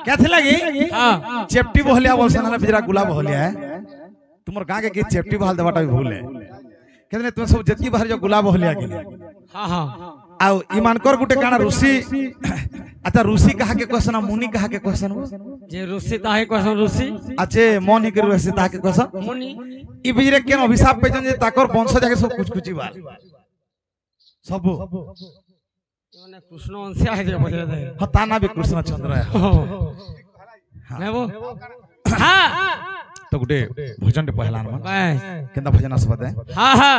क्या थे लगी चेप्टी बहलिया बोलसन ना बिजरा गुलाब बहलिया है तुमर गां के चेप्टी बहल देबाटा भी भूल है कहते तुम सब जति बाहर जो गुलाब बहलिया के हां हां आ ईमानकर गुटे काना ऋषि अच्छा ऋषि कहा के क्वेश्चन मुनि कहा के क्वेश्चन जे ऋषि ताहे क्वेश्चन ऋषि अच्छे मन ही के ऋषि ताहा के क्वेश्चन मुनि ई बिजरे केन अभिशाप पेजन जे ताकर वंश जाके सब कुछ कुछ बाल सब माने कृष्ण वंश है जे बोले दे हताना भी कृष्ण चंद्र है हां वो हां तो गुटे भजन रे पहलान मन केंदा भजन असबते हां हां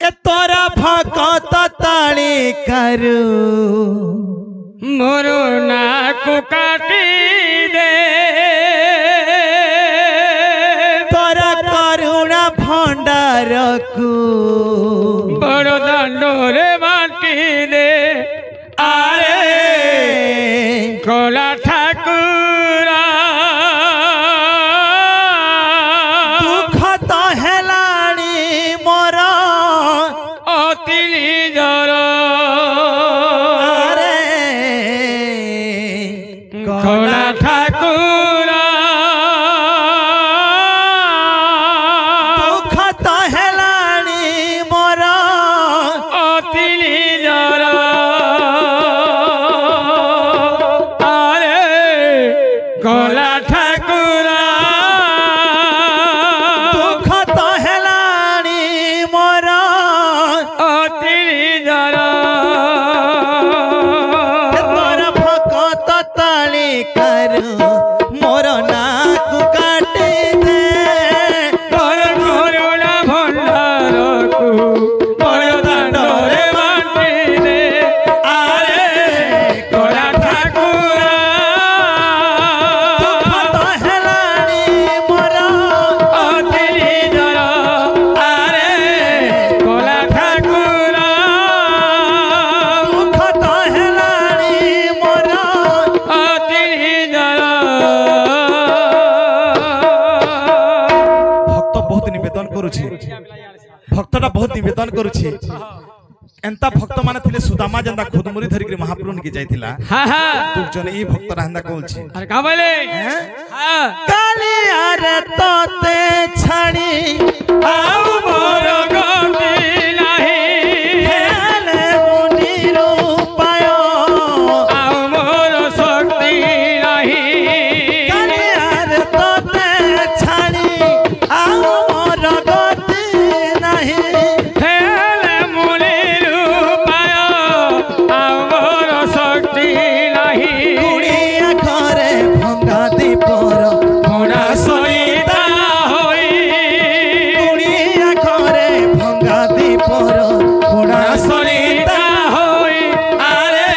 ए तोरा भगत ताली करू मोरो नाक काटी दे तोरा करुणा भंडार को बड़ दंडोरे बाटी दे आरे कोला ठाकुरा दुख तो हेलाणी मोर अतिली जर अरे कोला ठाकुरा दुख तो हेलाणी मोर अतिली जर आरे कोला ठाकुरा दुख तो हेलाणी मोर अतिली जर तोर भगत ताली करू मोर नाक काटी दे तोर करुणा भंडारकु बड़ दंडोरे बाटी दे आरे कोला ठाकुरा दुख तो हेलाणी मोर अतिली जर आरे कोला ठाकुरा दुख तो हेलाणी मोर अतिली जर भक्त बहुत निवेदन करुछि भक्तटा बहुत निवेदन करुछि एंता भक्त माने थिले सुदामा जंदा खुदमुरी धरि के महाप्रभु के जाइथिला हां हां तू जने ई भक्त रहंदा कहलछि अरे का बोले हां काली अरे तोते छाड़ी आउ मोर गति नाही हेले मुनि रूपाय आउ मोर शक्ति नाही काली अरे तोते छाड़ी आउ मोर गति नाही हेले मुनि रूपाय आउ मोर शक्ति नाही गुड़िया घरे भंगा दीपर घोड़ा सईता होई गुड़िया घरे भंगा दीपर घोड़ा सईता होई आरे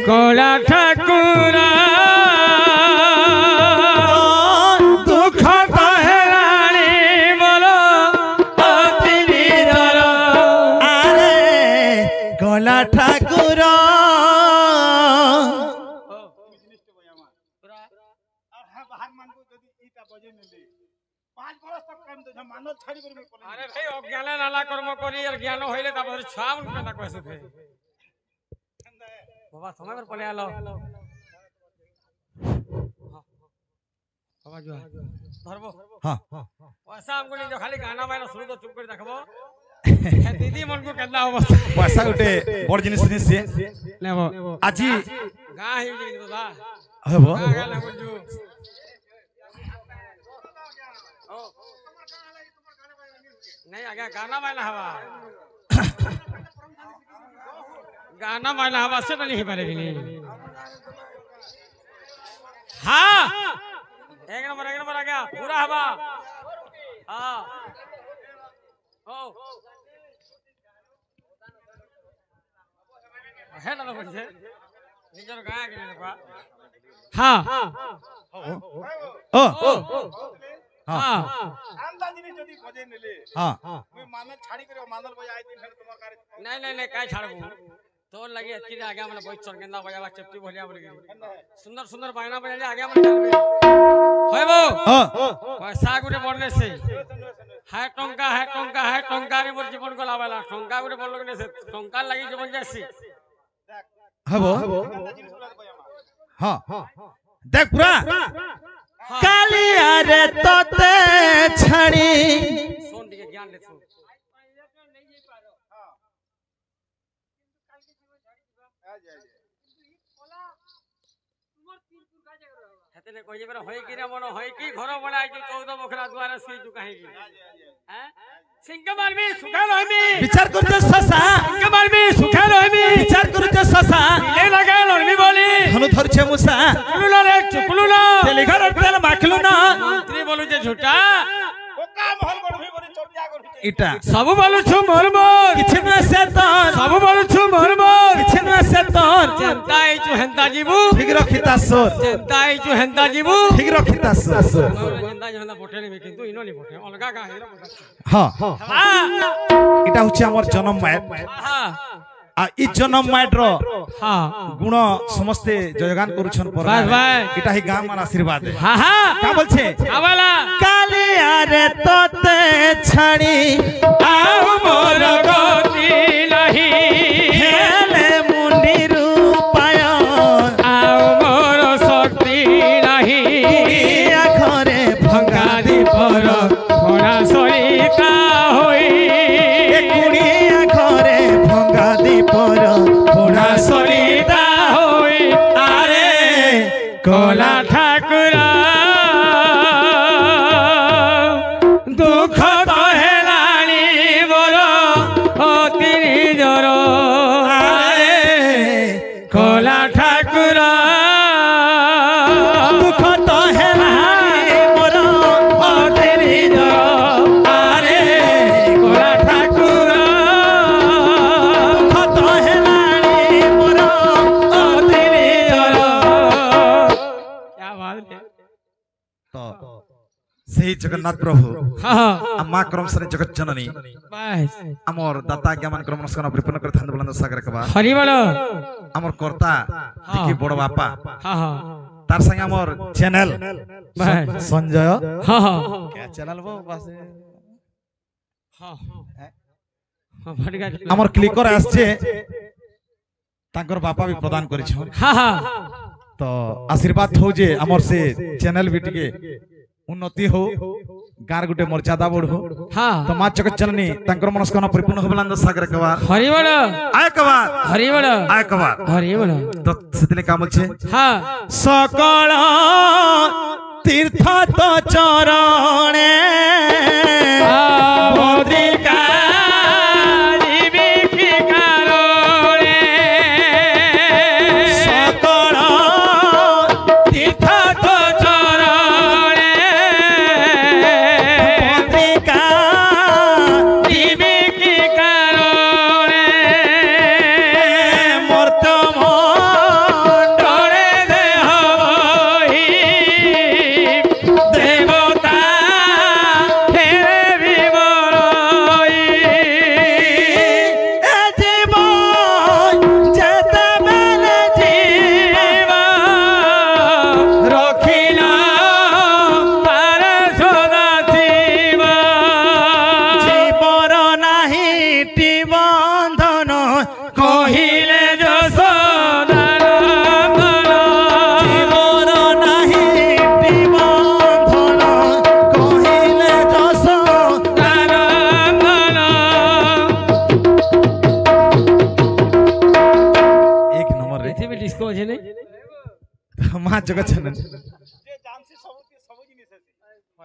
कोला ठाकुरा दुख हेलाणी मोर अतिली जर अरे गला ठाकुर अरे भाई अज्ञान नाला कर्म करी और ज्ञान होइले ता बदर छाम केना कहसे थे बाबा समय पर पले आलो बाबा जो धरबो हां पैसा हमको नहीं जो खाली गाना मायना शुरू तो चुप कर देखबो दीदी मन को केना अवस्था पैसा उठे बड़ जिनिस से लेबो आजी गा ही जी दादा हेबो गा ले बुझू नहीं आगे गाना मायना हवा गाना मायना हवा से नहीं पारेगी नहीं हाँ एक नंबर आ गया पूरा हवा हाँ ओ है ना बच्चे निजर गाया कि नहीं पा हाँ ओ हाँ अंदाजी नहीं जदी खोजे नेले हां मैं मानल छाड़ी करे मानल बजा आई दिन तुम्हार कार्य नहीं काय छाड़बू तो लगे अच्छी आगे हमने बहुत चरगेंदा बजावा चपटी भलिया बोल गई सुंदर सुंदर बायना बजा आगे हमने चलबे होय बो पैसा गुटे बनने से है टंका रे मोर जीवन को लावाला टंका गुटे बोल लगने से टंका लगी जीवन जैसी हेबो हां देख पूरा कालिया रे तोते छड़ी सुन दिए ज्ञान ले सुन हेतने कोई बेरा होई कि रे मन होई कि घर बनाई जो 14 बखरा द्वारा से जो कहीं की हैं सिंह मारबी सुखा रहबी विचार करते ससा सिंह मारबी सुखा रहबी विचार करते ससा ले लगा लड़बी बोली धनु धरछे मुसा चुकुलू ना रे चुकुलू ना तेली घर तेल माखलू ना मंत्री बोलू जे झूठा कोका महल गढ़ी बनी चोटिया गढ़ी इटा सब बोलू छु मोर मोर किछ न सेतन सब बोलू छु मोर मोर किछ न सेतन जनता आई छु हेंता जीवू ठीक रखिता सोर जनता आई छु हेंता जीवू ठीक रखिता सोर जनता जहना बोटे नहीं किंतु इनो नहीं बोटे अलगा का हेरो हां हां इटा होछि हमर जन्म माय हां आ इ जन्म मायर हां गुण समस्ते जयगान करूछन पर बस भाई इटा ही गाम मार आशीर्वाद है हां हां का बोलछे आवाला कालिया रे तोते छड़ी आउ मोर गति नहीं हेले मुनि रूपाय आउ मोर शक्ति नहीं या घरे भंगा पर थोड़ा सरिता होई ए कुड़िया घरे भंगा दीपर थोड़ा सरिता होई आरे कोला ठाकुरा दुख तो हेलाणी मोर अति निजर आरे कोला ठाकुरा दुख तो हेलाणी मोर अति निजर आरे कोला ठाकुरा दुख तो हेलाणी मोर अति निजर क्या बात है तो सही जगन्नाथ प्रभु हाँ अम्मा क्रम सरे जगत जननी बस अमर दाता ज्ञान क्रम नमस्कार परिपूर्ण करथान बुलंद सागर के बाद हरि बोल अमर कर्ता दिकी बड़ बापा हाँ हाँ तार संगे अमर चैनल बस संजय हाँ हाँ क्या चैनल वो बस हाँ हाँ बढ़ गया अमर क्लिकर आछे तांकर बापा भी प्रदान करिछ हाँ हाँ तो आशीर्वाद हो जे अमर से चैनल भी टिके उन्नति हो गार गुटे मर्यादा बढ़ो हाँ तो मां जगत जननी तांकर मनस्कामना परिपूर्ण हो बुलंद सागर के बाद हरि बोल आय के बाद हरि बोल आय के बाद हरि बोल तो सेतले काम छे हाँ सकल तीर्थ तो चरणे बोधिका जीविकी कारोणे सकल तीर्थ तो चरणे पत्रिका जीविकी कारोणे मर्तम डोरे देह बही देवता हेरे विमरई ए जीवन जेते बेले जीव रखिला पार सदा शिव जीवर नाही टी बंधन कहिले जसोदान जीवर नाही टी बंधन कहिले जस एक नंबर रे पृथ्वी डिस्को আছে নাই मां जगत जननी जे जानसी सब जिनिस है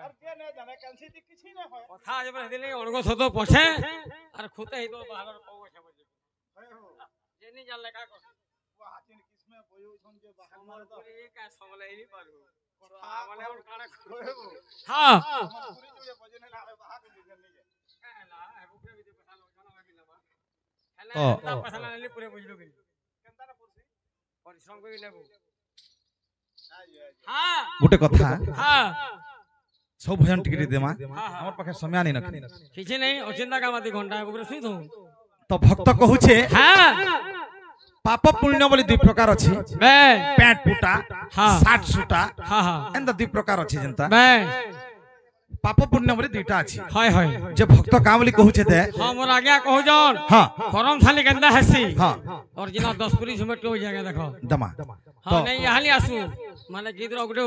और के ने जाने कैंसी दी किछि न होय কথা আজ বলে দিলে অনগ সত পছে আর খুতে হইতো বাহার কও আছে বলে জেনি জানলে কা কর वो हाथिन किसमें बोयो छन जे बाहर मार दो এই কা সমলে এই পারবো কথা মানে ওর কানা होएबो হ্যাঁ पूरी जो ये बजने ना बाहर के दिखन नहीं है হেলা এবুকে বিতে কথা লও জানা লাগি না ও। হেলা পয়সা না নিলে পুরো বুঝলো কি केनता ना पुरसी পরিশ্রম করে নেব आज হ্যাঁ गोटे कथा হ্যাঁ सब भजन टिकट देमा हाँ। हमर पाखे समय आनी नखनी কিছু নেই অচিন্তা কামাতি ঘন্টা উপরে শুই থাকুন तो भक्त कहूचे হ্যাঁ पाप पुण्य बोली दुई प्रकार अछि বে पैंट फुटा हाँ। 60 सुटा হ্যাঁ হ্যাঁ एंदा दुई प्रकार अछि जनता বে पाप पुण्य बोली दुईटा अछि हाय हाय जे भक्त का बोली कहू छे दे हां मोर आज्ञा कहू जन हां करम थाली केंदा हसी हां और जिना 10 पुरी झुमट हो जाएगा देखो दमा हां नहीं यहां नहीं आसू माने गीत रो गुटे